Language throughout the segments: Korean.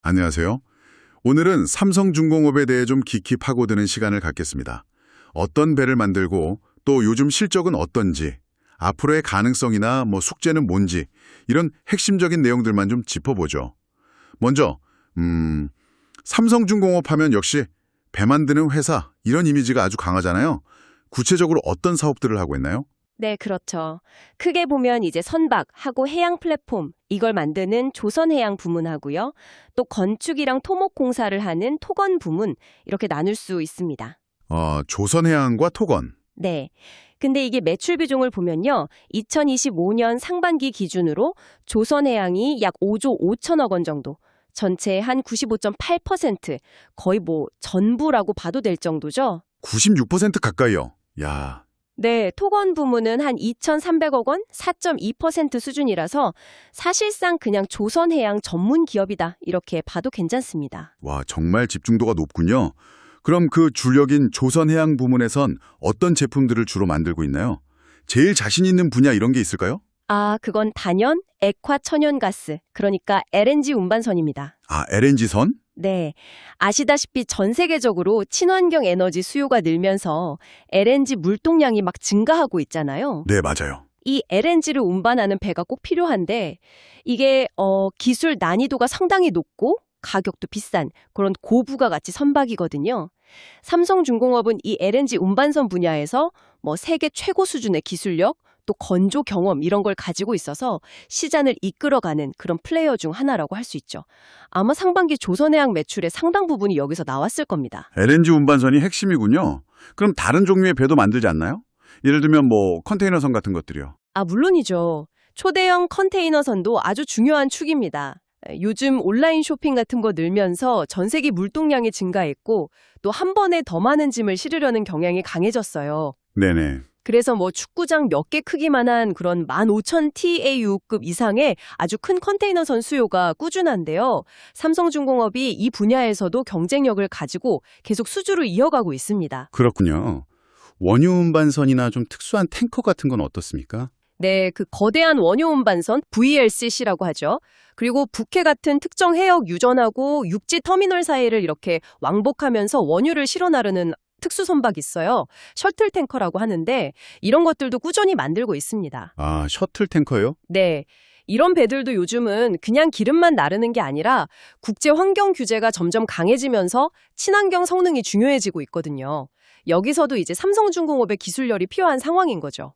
안녕하세요. 오늘은 삼성중공업에 대해 좀 깊이 파고드는 시간을 갖겠습니다. 어떤 배를 만들고 또 요즘 실적은 어떤지, 앞으로의 가능성이나 숙제는 뭔지 이런 핵심적인 내용들만 좀 짚어보죠. 먼저 삼성중공업 하면 역시 배 만드는 회사 이런 이미지가 아주 강하잖아요. 구체적으로 어떤 사업들을 하고 있나요? 네, 그렇죠. 크게 보면 이제 선박하고 해양 플랫폼 이걸 만드는 조선해양 부문하고요. 또 건축이랑 토목 공사를 하는 토건 부문 이렇게 나눌 수 있습니다. 조선해양과 토건. 네. 근데 이게 매출 비중을 보면요. 2025년 상반기 기준으로 조선해양이 약 5조 5천억 원 정도, 전체의 한 95.8%, 거의 전부라고 봐도 될 정도죠. 96% 가까이요. 야, 네, 토건 부문은 한 2,300억 원, 4.2% 수준이라서 사실상 그냥 조선해양 전문 기업이다 이렇게 봐도 괜찮습니다. 와, 정말 집중도가 높군요. 그럼 그 주력인 조선해양 부문에선 어떤 제품들을 주로 만들고 있나요? 제일 자신 있는 분야 이런 게 있을까요? 그건 단연 액화 천연가스, 그러니까 LNG 운반선입니다. LNG선? 네, 아시다시피 전 세계적으로 친환경 에너지 수요가 늘면서 LNG 물동량이 막 증가하고 있잖아요. 네, 맞아요. 이 LNG를 운반하는 배가 꼭 필요한데 이게 기술 난이도가 상당히 높고 가격도 비싼 그런 고부가가치 선박이거든요. 삼성중공업은 이 LNG 운반선 분야에서 세계 최고 수준의 기술력, 또 건조 경험 이런 걸 가지고 있어서 시장을 이끌어가는 그런 플레이어 중 하나라고 할 수 있죠. 아마 상반기 조선해양 매출의 상당 부분이 여기서 나왔을 겁니다. LNG 운반선이 핵심이군요. 그럼 다른 종류의 배도 만들지 않나요? 예를 들면 컨테이너선 같은 것들이요. 물론이죠. 초대형 컨테이너선도 아주 중요한 축입니다. 요즘 온라인 쇼핑 같은 거 늘면서 전 세계 물동량이 증가했고 또 한 번에 더 많은 짐을 실으려는 경향이 강해졌어요. 네네. 그래서 축구장 몇 개 크기만 한 그런 15,000 TAU급 이상의 아주 큰 컨테이너선 수요가 꾸준한데요. 삼성중공업이 이 분야에서도 경쟁력을 가지고 계속 수주를 이어가고 있습니다. 그렇군요. 원유 운반선이나 좀 특수한 탱커 같은 건 어떻습니까? 네, 그 거대한 원유 운반선 VLCC라고 하죠. 그리고 북해 같은 특정 해역 유전하고 육지 터미널 사이를 이렇게 왕복하면서 원유를 실어 나르는 특수 선박이 있어요. 셔틀 탱커라고 하는데 이런 것들도 꾸준히 만들고 있습니다. 셔틀 탱커요? 네. 이런 배들도 요즘은 그냥 기름만 나르는 게 아니라 국제 환경 규제가 점점 강해지면서 친환경 성능이 중요해지고 있거든요. 여기서도 이제 삼성중공업의 기술력이 필요한 상황인 거죠.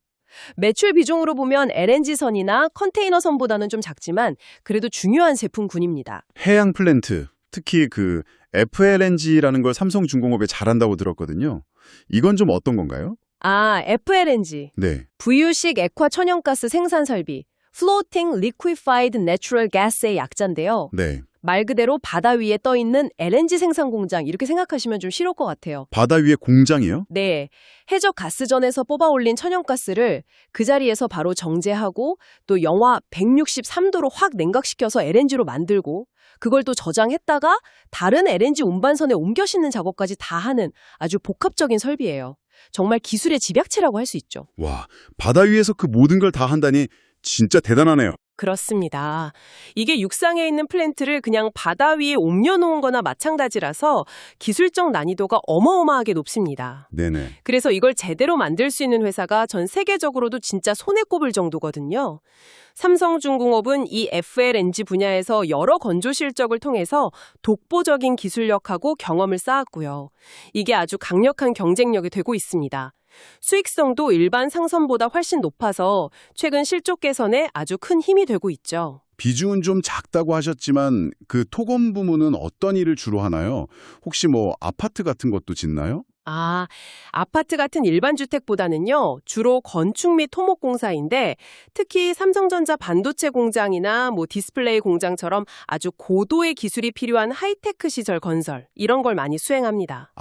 매출 비중으로 보면 LNG선이나 컨테이너선보다는 좀 작지만 그래도 중요한 제품군입니다. 해양 플랜트, 특히 그 FLNG라는 걸 삼성중공업에 잘한다고 들었거든요. 이건 좀 어떤 건가요? FLNG. 네. 부유식 액화 천연가스 생산 설비, Floating Liquefied Natural Gas의 약자인데요. 네. 말 그대로 바다 위에 떠 있는 LNG 생산 공장 이렇게 생각하시면 좀 쉬울 것 같아요. 바다 위에 공장이요? 네, 해적 가스전에서 뽑아 올린 천연가스를 그 자리에서 바로 정제하고 또 영하 163도로 확 냉각시켜서 LNG로 만들고 그걸 또 저장했다가 다른 LNG 운반선에 옮겨 싣는 작업까지 다 하는 아주 복합적인 설비예요. 정말 기술의 집약체라고 할 수 있죠. 와, 바다 위에서 그 모든 걸 다 한다니 진짜 대단하네요. 그렇습니다. 이게 육상에 있는 플랜트를 그냥 바다 위에 옮겨놓은 거나 마찬가지라서 기술적 난이도가 어마어마하게 높습니다. 네네. 그래서 이걸 제대로 만들 수 있는 회사가 전 세계적으로도 진짜 손에 꼽을 정도거든요. 삼성중공업은 이 FLNG 분야에서 여러 건조 실적을 통해서 독보적인 기술력하고 경험을 쌓았고요. 이게 아주 강력한 경쟁력이 되고 있습니다. 수익성도 일반 상선보다 훨씬 높아서 최근 실적 개선에 아주 큰 힘이 되고 있죠. 비중은 좀 작다고 하셨지만 그 토건 부문은 어떤 일을 주로 하나요? 혹시 아파트 같은 것도 짓나요? 아파트 같은 일반 주택보다는요, 주로 건축 및 토목 공사인데, 특히 삼성전자 반도체 공장이나 디스플레이 공장처럼 아주 고도의 기술이 필요한 하이테크 시설 건설, 이런 걸 많이 수행합니다.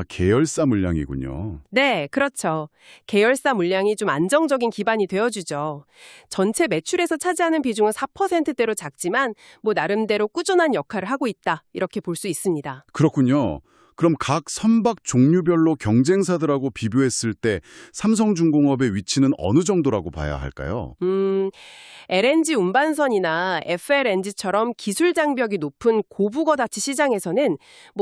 계열사 물량이군요. 네, 그렇죠. 계열사 물량이 좀 안정적인 기반이 되어주죠. 전체 매출에서 차지하는 비중은 4%대로 작지만, 나름대로 꾸준한 역할을 하고 있다, 이렇게 볼 수 있습니다. 그렇군요. 그럼 각 선박 종류별로 경쟁사들하고 비교했을 때 삼성중공업의 위치는 어느 정도라고 봐야 할까요? LNG 운반선이나 FLNG처럼 기술 장벽이 높은 고부가가치 시장에서는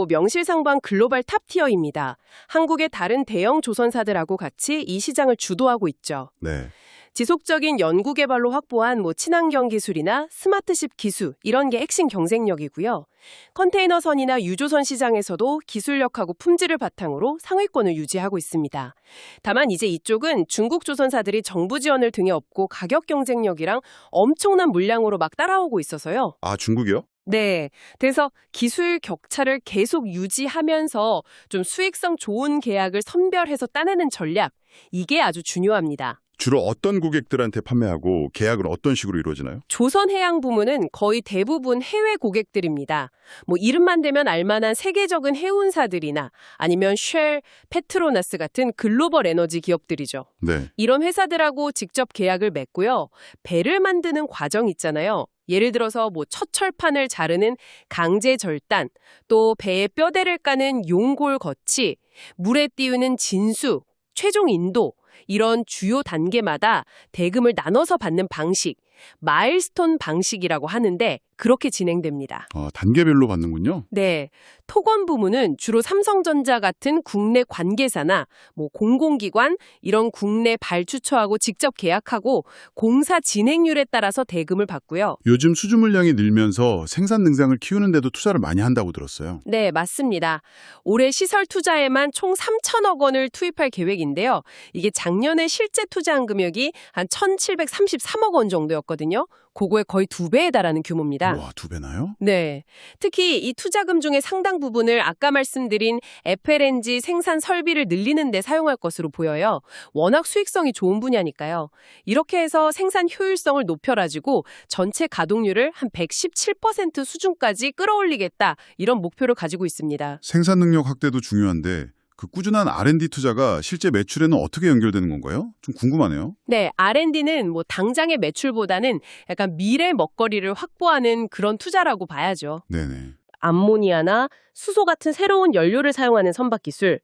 명실상부한 글로벌 탑티어입니다. 한국의 다른 대형 조선사들하고 같이 이 시장을 주도하고 있죠. 네. 지속적인 연구개발로 확보한 친환경 기술이나 스마트십 기술 이런 게 핵심 경쟁력이고요. 컨테이너선이나 유조선 시장에서도 기술력하고 품질을 바탕으로 상위권을 유지하고 있습니다. 다만 이제 이쪽은 중국 조선사들이 정부 지원을 등에 업고 가격 경쟁력이랑 엄청난 물량으로 막 따라오고 있어서요. 아, 중국이요? 네. 그래서 기술 격차를 계속 유지하면서 좀 수익성 좋은 계약을 선별해서 따내는 전략, 이게 아주 중요합니다. 주로 어떤 고객들한테 판매하고 계약은 어떤 식으로 이루어지나요? 조선해양 부문은 거의 대부분 해외 고객들입니다. 이름만 대면 알만한 세계적인 해운사들이나 아니면 쉘, 페트로나스 같은 글로벌 에너지 기업들이죠. 네. 이런 회사들하고 직접 계약을 맺고요. 배를 만드는 과정 있잖아요. 예를 들어서 첫 철판을 자르는 강제 절단, 또 배에 뼈대를 까는 용골 거치, 물에 띄우는 진수, 최종 인도, 이런 주요 단계마다 대금을 나눠서 받는 방식, 마일스톤 방식이라고 하는데 그렇게 진행됩니다. 단계별로 받는군요. 네, 토건 부문은 주로 삼성전자 같은 국내 관계사나 공공기관 이런 국내 발주처하고 직접 계약하고 공사 진행률에 따라서 대금을 받고요. 요즘 수주 물량이 늘면서 생산 능장을 키우는데도 투자를 많이 한다고 들었어요. 네, 맞습니다. 올해 시설 투자에만 총 3천억 원을 투입할 계획인데요. 이게 작년에 실제 투자한 금액이 한 1,733억 원 정도였거든요. 그거의 거의 2배에 달하는 규모입니다. 와, 2배나요? 네. 특히 이 투자금 중에 상당 부분을 아까 말씀드린 FLNG 생산 설비를 늘리는 데 사용할 것으로 보여요. 워낙 수익성이 좋은 분야니까요. 이렇게 해서 생산 효율성을 높여가지고 전체 가동률을 한 117% 수준까지 끌어올리겠다. 이런 목표를 가지고 있습니다. 생산 능력 확대도 중요한데 그 꾸준한 R&D 투자가 실제 매출에는 어떻게 연결되는 건가요? 좀 궁금하네요. 네, R&D는 당장의 매출보다는 약간 미래 먹거리를 확보하는 그런 투자라고 봐야죠. 네네. 암모니아나 수소 같은 새로운 연료를 사용하는 선박 기술,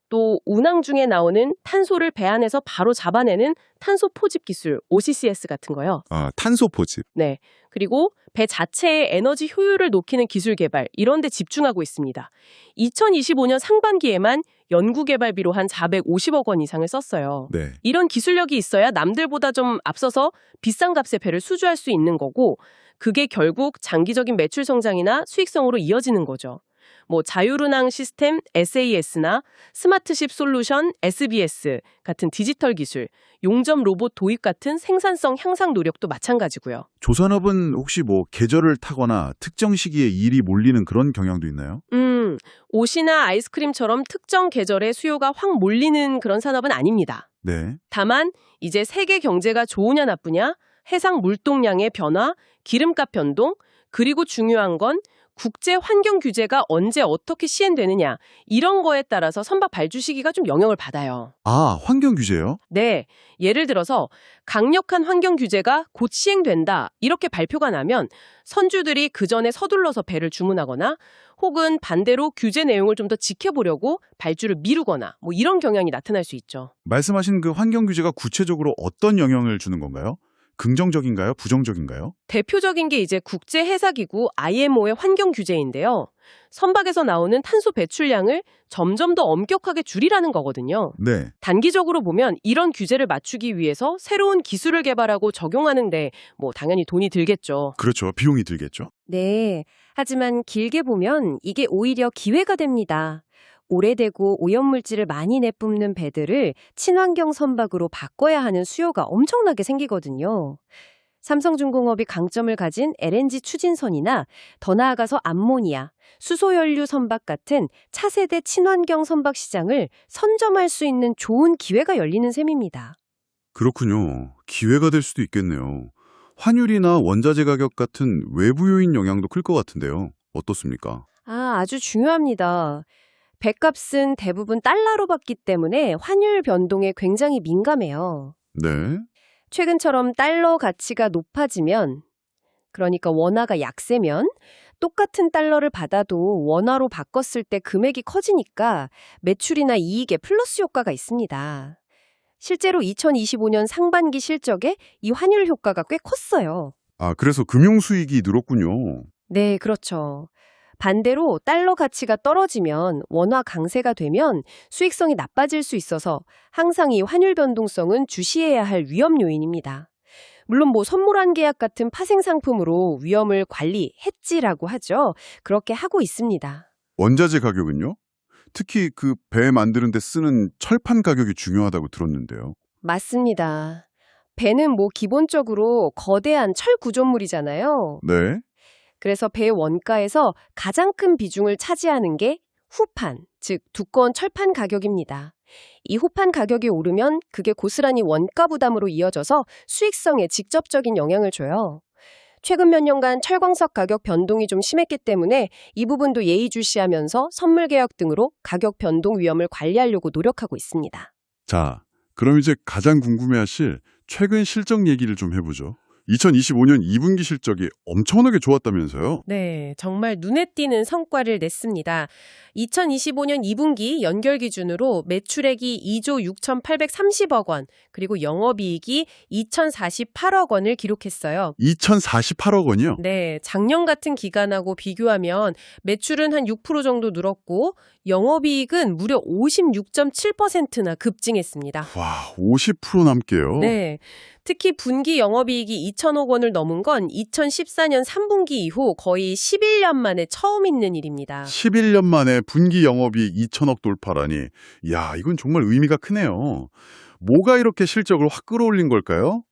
또 운항 중에 나오는 탄소를 배 안에서 바로 잡아내는 탄소 포집 기술, OCCS 같은 거요. 아, 탄소 포집. 네. 그리고 배 자체의 에너지 효율을 높이는 기술 개발, 이런 데 집중하고 있습니다. 2025년 상반기에만 연구개발비로 한 450억 원 이상을 썼어요. 네. 이런 기술력이 있어야 남들보다 좀 앞서서 비싼 값의 배를 수주할 수 있는 거고, 그게 결국 장기적인 매출 성장이나 수익성으로 이어지는 거죠. 자율운항 시스템 SAS나 스마트십 솔루션 SBS 같은 디지털 기술, 용접 로봇 도입 같은 생산성 향상 노력도 마찬가지고요. 조선업은 혹시 계절을 타거나 특정 시기에 일이 몰리는 그런 경향도 있나요? 옷이나 아이스크림처럼 특정 계절에 수요가 확 몰리는 그런 산업은 아닙니다. 네. 다만 이제 세계 경제가 좋으냐 나쁘냐, 해상 물동량의 변화, 기름값 변동, 그리고 중요한 건 국제 환경 규제가 언제 어떻게 시행되느냐, 이런 거에 따라서 선박 발주 시기가 좀 영향을 받아요. 아, 환경 규제요? 네, 예를 들어서 강력한 환경 규제가 곧 시행된다 이렇게 발표가 나면 선주들이 그 전에 서둘러서 배를 주문하거나 혹은 반대로 규제 내용을 좀 더 지켜보려고 발주를 미루거나 이런 경향이 나타날 수 있죠. 말씀하신 그 환경 규제가 구체적으로 어떤 영향을 주는 건가요? 긍정적인가요? 부정적인가요? 대표적인 게 이제 국제해사기구 IMO의 환경 규제인데요. 선박에서 나오는 탄소 배출량을 점점 더 엄격하게 줄이라는 거거든요. 네. 단기적으로 보면 이런 규제를 맞추기 위해서 새로운 기술을 개발하고 적용하는데 당연히 돈이 들겠죠. 그렇죠. 비용이 들겠죠. 네. 하지만 길게 보면 이게 오히려 기회가 됩니다. 오래되고 오염물질을 많이 내뿜는 배들을 친환경 선박으로 바꿔야 하는 수요가 엄청나게 생기거든요. 삼성중공업이 강점을 가진 LNG 추진선이나 더 나아가서 암모니아, 수소연료 선박 같은 차세대 친환경 선박 시장을 선점할 수 있는 좋은 기회가 열리는 셈입니다. 그렇군요. 기회가 될 수도 있겠네요. 환율이나 원자재 가격 같은 외부 요인 영향도 클 것 같은데요. 어떻습니까? 아주 중요합니다. 배값은 대부분 달러로 받기 때문에 환율 변동에 굉장히 민감해요. 네. 최근처럼 달러 가치가 높아지면, 그러니까 원화가 약세면 똑같은 달러를 받아도 원화로 바꿨을 때 금액이 커지니까 매출이나 이익에 플러스 효과가 있습니다. 실제로 2025년 상반기 실적에 이 환율 효과가 꽤 컸어요. 아, 그래서 금융 수익이 늘었군요. 네, 그렇죠. 반대로 달러 가치가 떨어지면 원화 강세가 되면 수익성이 나빠질 수 있어서 항상 이 환율 변동성은 주시해야 할 위험 요인입니다. 물론 뭐 선물한 계약 같은 파생 상품으로 위험을 관리, 해지라고 하죠. 그렇게 하고 있습니다. 원자재 가격은요? 특히 그 배 만드는 데 쓰는 철판 가격이 중요하다고 들었는데요. 맞습니다. 배는 뭐 기본적으로 거대한 철 구조물이잖아요. 네. 그래서 배 원가에서 가장 큰 비중을 차지하는 게 후판, 즉 두꺼운 철판 가격입니다. 이 후판 가격이 오르면 그게 고스란히 원가 부담으로 이어져서 수익성에 직접적인 영향을 줘요. 최근 몇 년간 철광석 가격 변동이 좀 심했기 때문에 이 부분도 예의주시하면서 선물 계약 등으로 가격 변동 위험을 관리하려고 노력하고 있습니다. 자, 그럼 이제 가장 궁금해하실 최근 실적 얘기를 좀 해보죠. 2025년 2분기 실적이 엄청나게 좋았다면서요? 네, 정말 눈에 띄는 성과를 냈습니다. 2025년 2분기 연결 기준으로 매출액이 2조 6,830억 원, 그리고 영업이익이 2,048억 원을 기록했어요. 2,048억 원이요? 네, 작년 같은 기간하고 비교하면 매출은 한 6% 정도 늘었고 영업이익은 무려 56.7%나 급증했습니다. 와, 50% 남게요? 네. 특히 분기 영업이익이 2천억 원을 넘은 건 2014년 3분기 이후 거의 11년 만에 처음 있는 일입니다. 11년 만에 분기 영업이익 2천억 돌파라니. 이야, 이건 정말 의미가 크네요. 뭐가 이렇게 실적을 확 끌어올린 걸까요?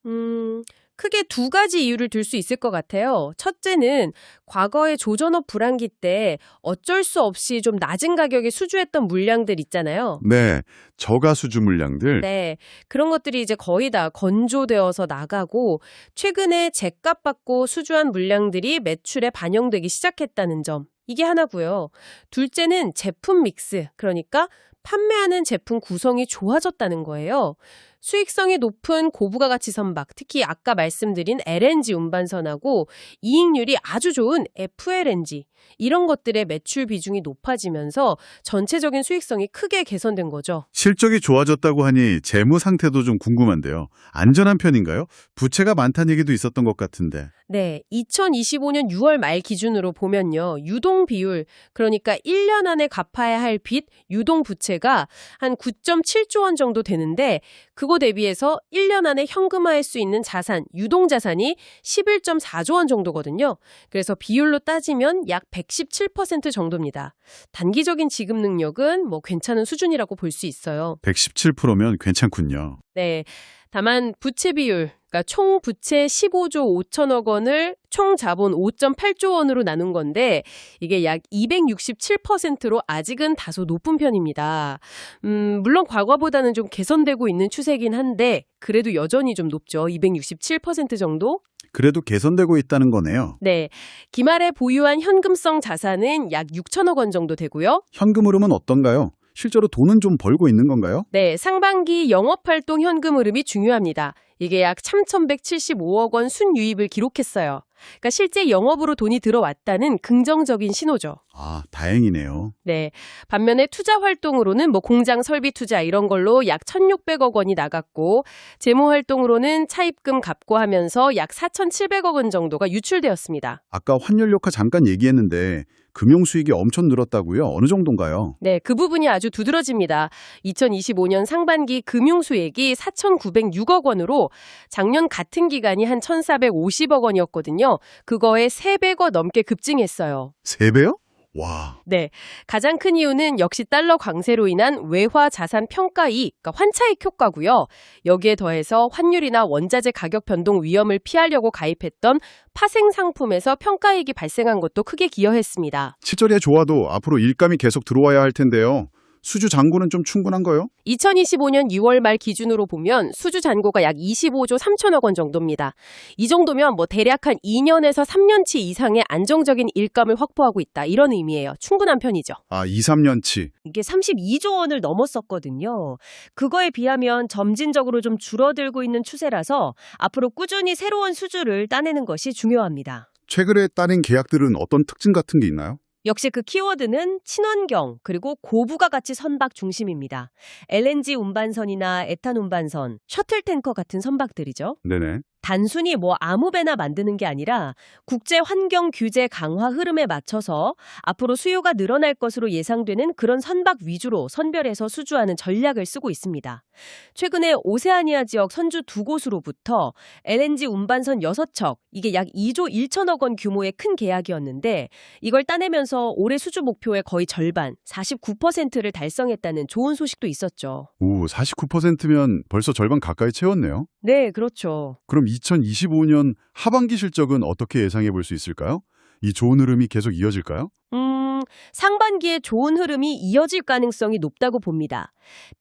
크게 두 가지 이유를 들 수 있을 것 같아요. 첫째는 과거에 조전업 불황기 때 어쩔 수 없이 좀 낮은 가격에 수주했던 물량들 있잖아요. 네, 저가 수주 물량들. 네, 그런 것들이 이제 거의 다 건조되어서 나가고 최근에 죗값 받고 수주한 물량들이 매출에 반영되기 시작했다는 점. 이게 하나고요. 둘째는 제품 믹스, 그러니까 판매하는 제품 구성이 좋아졌다는 거예요. 수익성이 높은 고부가가치 선박, 특히 아까 말씀드린 LNG 운반선하고 이익률이 아주 좋은 FLNG, 이런 것들의 매출 비중이 높아지면서 전체적인 수익성이 크게 개선된 거죠. 실적이 좋아졌다고 하니 재무 상태도 좀 궁금한데요. 안전한 편인가요? 부채가 많다는 얘기도 있었던 것 같은데. 네, 2025년 6월 말 기준으로 보면요. 유동 비율, 그러니까 1년 안에 갚아야 할 빚, 유동 부채가 한 9.7조 원 정도 되는데 그거 대비해서 1년 안에 현금화할 수 있는 자산, 유동 자산이 11.4조 원 정도거든요. 그래서 비율로 따지면 약 117% 정도입니다. 단기적인 지급 능력은 뭐 괜찮은 수준이라고 볼 수 있어요. 117%면 괜찮군요. 네. 다만 부채 비율, 그러니까 총 부채 15조 5천억 원을 총 자본 5.8조 원으로 나눈 건데 이게 약 267%로 아직은 다소 높은 편입니다. 물론 과거보다는 좀 개선되고 있는 추세긴 한데 그래도 여전히 좀 높죠. 267% 정도? 그래도 개선되고 있다는 거네요. 네. 기말에 보유한 현금성 자산은 약 6천억 원 정도 되고요. 현금 흐름은 어떤가요? 실제로 돈은 좀 벌고 있는 건가요? 네, 상반기 영업활동 현금 흐름이 중요합니다. 이게 약 3,175억 원 순유입을 기록했어요. 그러니까 실제 영업으로 돈이 들어왔다는 긍정적인 신호죠. 아, 다행이네요. 네. 반면에 투자 활동으로는 뭐 공장 설비 투자 이런 걸로 약 1,600억 원이 나갔고 재무 활동으로는 차입금 갚고 하면서 약 4,700억 원 정도가 유출되었습니다. 아까 환율 효과 잠깐 얘기했는데 금융 수익이 엄청 늘었다고요? 어느 정도인가요? 네, 그 부분이 아주 두드러집니다. 2025년 상반기 금융수익이 4,906억 원으로 작년 같은 기간이 한 1,450억 원이었거든요. 그거에 3배가 넘게 급증했어요. 3배요? 와. 네, 가장 큰 이유는 역시 달러 강세로 인한 외화 자산 평가이익, 그러니까 환차익 효과고요. 여기에 더해서 환율이나 원자재 가격 변동 위험을 피하려고 가입했던 파생 상품에서 평가이익이 발생한 것도 크게 기여했습니다. 치저리에 좋아도 앞으로 일감이 계속 들어와야 할 텐데요. 수주 잔고는 좀 충분한가요? 2025년 6월 말 기준으로 보면 수주 잔고가 약 25조 3천억 원 정도입니다. 이 정도면 뭐 대략 한 2년에서 3년치 이상의 안정적인 일감을 확보하고 있다. 이런 의미예요. 충분한 편이죠. 아, 2, 3년치. 이게 32조 원을 넘었었거든요. 그거에 비하면 점진적으로 좀 줄어들고 있는 추세라서 앞으로 꾸준히 새로운 수주를 따내는 것이 중요합니다. 최근에 따낸 계약들은 어떤 특징 같은 게 있나요? 역시 그 키워드는 친환경 그리고 고부가 가치 선박 중심입니다. LNG 운반선이나 에탄 운반선, 셔틀 탱커 같은 선박들이죠. 네네. 단순히 아무 배나 만드는 게 아니라 국제 환경 규제 강화 흐름에 맞춰서 앞으로 수요가 늘어날 것으로 예상되는 그런 선박 위주로 선별해서 수주하는 전략을 쓰고 있습니다. 최근에 오세아니아 지역 선주 2곳으로부터 LNG 운반선 6척, 이게 약 2조 1천억 원 규모의 큰 계약이었는데 이걸 따내면서 올해 수주 목표의 거의 절반, 49%를 달성했다는 좋은 소식도 있었죠. 오, 49%면 벌써 절반 가까이 채웠네요. 네, 그렇죠. 그럼 2025년 하반기 실적은 어떻게 예상해 볼 수 있을까요? 이 좋은 흐름이 계속 이어질까요? 상반기에 좋은 흐름이 이어질 가능성이 높다고 봅니다.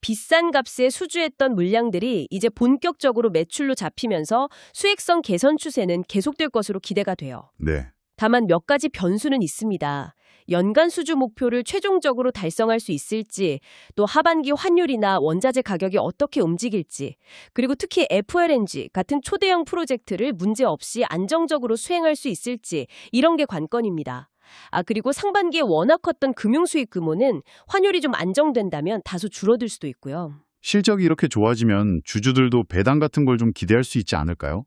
비싼 값에 수주했던 물량들이 이제 본격적으로 매출로 잡히면서 수익성 개선 추세는 계속될 것으로 기대가 돼요. 네. 다만 몇 가지 변수는 있습니다. 연간 수주 목표를 최종적으로 달성할 수 있을지, 또 하반기 환율이나 원자재 가격이 어떻게 움직일지, 그리고 특히 FLNG 같은 초대형 프로젝트를 문제없이 안정적으로 수행할 수 있을지 이런 게 관건입니다. 그리고 상반기에 워낙 컸던 금융 수익 규모는 환율이 좀 안정된다면 다소 줄어들 수도 있고요. 실적이 이렇게 좋아지면 주주들도 배당 같은 걸 좀 기대할 수 있지 않을까요?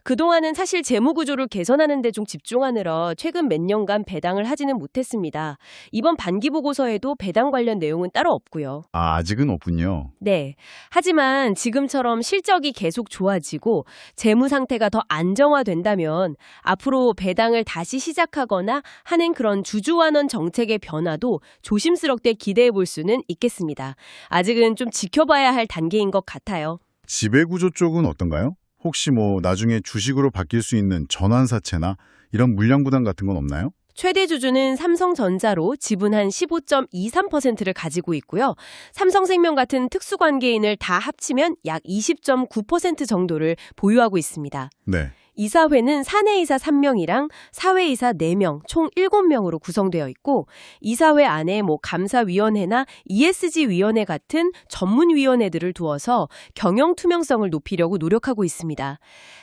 그동안은 사실 재무 구조를 개선하는 데 좀 집중하느라 최근 몇 년간 배당을 하지는 못했습니다. 이번 반기 보고서에도 배당 관련 내용은 따로 없고요. 아직은 없군요. 네. 하지만 지금처럼 실적이 계속 좋아지고 재무 상태가 더 안정화된다면 앞으로 배당을 다시 시작하거나 하는 그런 주주환원 정책의 변화도 조심스럽게 기대해 볼 수는 있겠습니다. 아직은 좀 지켜봐야 할 단계인 것 같아요. 지배구조 쪽은 어떤가요? 혹시 나중에 주식으로 바뀔 수 있는 전환사채나 이런 물량 부담 같은 건 없나요? 최대 주주는 삼성전자로 지분 한 15.23%를 가지고 있고요. 삼성생명 같은 특수관계인을 다 합치면 약 20.9% 정도를 보유하고 있습니다. 네. 이사회는 사내이사 3명이랑 사회이사 4명, 총 7명으로 구성되어 있고 이사회 안에 감사위원회나 ESG위원회 같은 전문위원회들을 두어서 경영 투명성을 높이려고 노력하고 있습니다.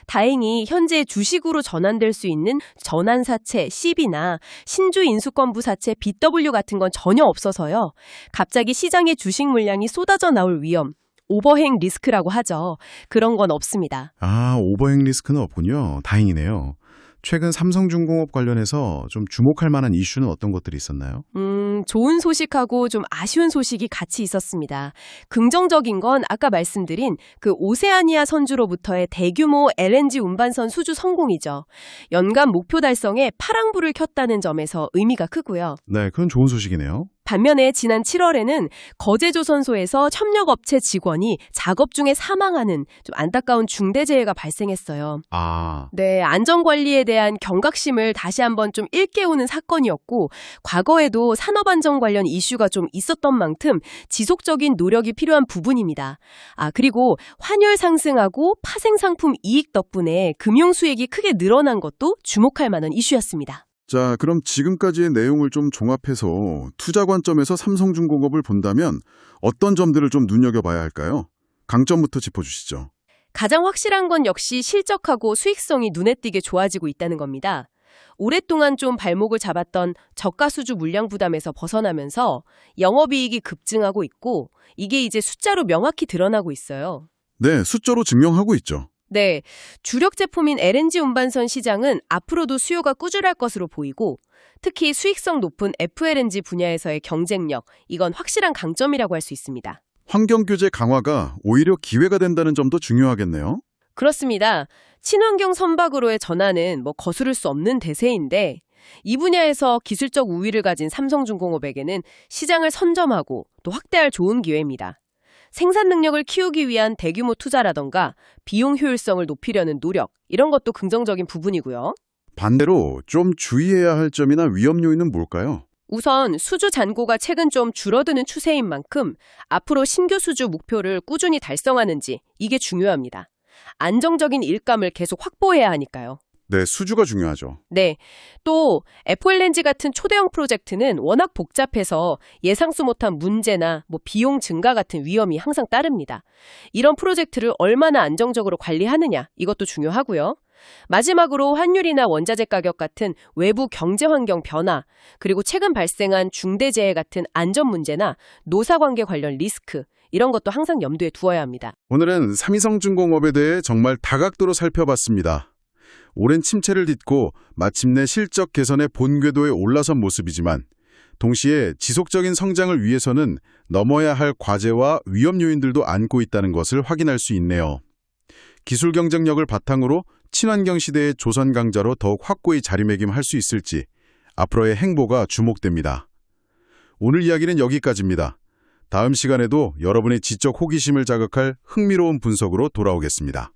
다행히 현재 주식으로 전환될 수 있는 전환사채 CB나 신주인수권부 사채 BW 같은 건 전혀 없어서요. 갑자기 시장에 주식 물량이 쏟아져 나올 위험, 오버행 리스크라고 하죠. 그런 건 없습니다. 오버행 리스크는 없군요. 다행이네요. 최근 삼성중공업 관련해서 좀 주목할 만한 이슈는 어떤 것들이 있었나요? 좋은 소식하고 좀 아쉬운 소식이 같이 있었습니다. 긍정적인 건 아까 말씀드린 그 오세아니아 선주로부터의 대규모 LNG 운반선 수주 성공이죠. 연간 목표 달성에 파랑불을 켰다는 점에서 의미가 크고요. 네, 그건 좋은 소식이네요. 반면에 지난 7월에는 거제조선소에서 협력업체 직원이 작업 중에 사망하는 좀 안타까운 중대재해가 발생했어요. 네, 안전관리에 대한 경각심을 다시 한번 좀 일깨우는 사건이었고 과거에도 산업안전 관련 이슈가 좀 있었던 만큼 지속적인 노력이 필요한 부분입니다. 그리고 환율 상승하고 파생상품 이익 덕분에 금융수익이 크게 늘어난 것도 주목할 만한 이슈였습니다. 자, 그럼 지금까지의 내용을 좀 종합해서 투자 관점에서 삼성중공업을 본다면 어떤 점들을 좀 눈여겨봐야 할까요? 강점부터 짚어주시죠. 가장 확실한 건 역시 실적하고 수익성이 눈에 띄게 좋아지고 있다는 겁니다. 오랫동안 좀 발목을 잡았던 저가 수주 물량 부담에서 벗어나면서 영업이익이 급증하고 있고 이게 이제 숫자로 명확히 드러나고 있어요. 네, 숫자로 증명하고 있죠. 네, 주력 제품인 LNG 운반선 시장은 앞으로도 수요가 꾸준할 것으로 보이고 특히 수익성 높은 FLNG 분야에서의 경쟁력, 이건 확실한 강점이라고 할 수 있습니다. 환경규제 강화가 오히려 기회가 된다는 점도 중요하겠네요. 그렇습니다. 친환경 선박으로의 전환은 거스를 수 없는 대세인데 이 분야에서 기술적 우위를 가진 삼성중공업에게는 시장을 선점하고 또 확대할 좋은 기회입니다. 생산 능력을 키우기 위한 대규모 투자라던가 비용 효율성을 높이려는 노력, 이런 것도 긍정적인 부분이고요. 반대로 좀 주의해야 할 점이나 위험 요인은 뭘까요? 우선 수주 잔고가 최근 좀 줄어드는 추세인 만큼 앞으로 신규 수주 목표를 꾸준히 달성하는지 이게 중요합니다. 안정적인 일감을 계속 확보해야 하니까요. 네, 수주가 중요하죠. 네, 또 FLNG 같은 초대형 프로젝트는 워낙 복잡해서 예상치 못한 문제나 비용 증가 같은 위험이 항상 따릅니다. 이런 프로젝트를 얼마나 안정적으로 관리하느냐, 이것도 중요하고요. 마지막으로 환율이나 원자재 가격 같은 외부 경제 환경 변화, 그리고 최근 발생한 중대재해 같은 안전 문제나 노사관계 관련 리스크, 이런 것도 항상 염두에 두어야 합니다. 오늘은 삼성중공업에 대해 정말 다각도로 살펴봤습니다. 오랜 침체를 딛고 마침내 실적 개선의 본궤도에 올라선 모습이지만 동시에 지속적인 성장을 위해서는 넘어야 할 과제와 위험 요인들도 안고 있다는 것을 확인할 수 있네요. 기술 경쟁력을 바탕으로 친환경 시대의 조선 강자로 더욱 확고히 자리매김할 수 있을지 앞으로의 행보가 주목됩니다. 오늘 이야기는 여기까지입니다. 다음 시간에도 여러분의 지적 호기심을 자극할 흥미로운 분석으로 돌아오겠습니다.